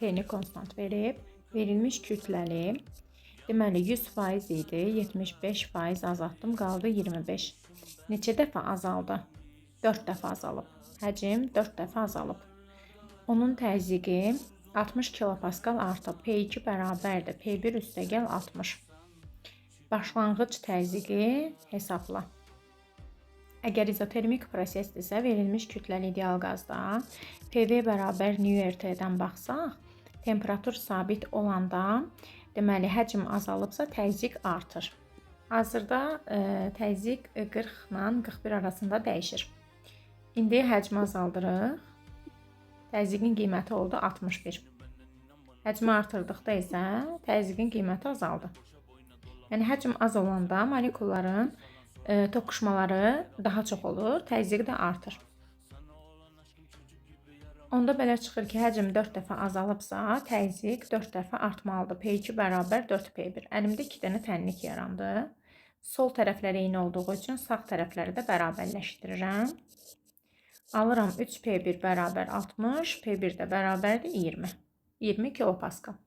T-ni konstant verib, verilmiş kütləli, deməli 100% idi, 75% azaltdım, qaldı 25. Neçə dəfə azaldı? 4 dəfə azalıb. Həcm 4 dəfə azalıb. Onun təzyiqi 60 kilopascal artıb. P2 bərabərdir. P1 üstəgəl 60. Başlanğıc təzyiqi hesabla. Əgər izotermik prosesdirsə, verilmiş kütləli ideal qazda PV bərabər νRT-dən baxsaq, temperatur sabit olanda, deməli həcm azalıbsa təzyiq artır. Hazırda təzyiq 40 ilə 41 arasında dəyişir. İndi həcmi azaldırıq. Təzyiqin qiyməti oldu 61. Həcmi artırdıqda isə təzyiqin qiyməti azaldı. Yəni həcm az olanda molekulların toqquşmaları daha çox olur, təzyiq də artır. Onda belə çıxır ki, həcm 4 dəfə azalıbsa, təzyiq 4 dəfə artmalıdır. P2 bərabər 4P1. Əlimdə 2 dənə tənlik yarandı. Sol tərəfləri eyni olduğu üçün sağ tərəfləri də bərabərləşdirirəm. Alıram 3P1 bərabər 60, P1 də bərabərdir 20. 20 kilopascal.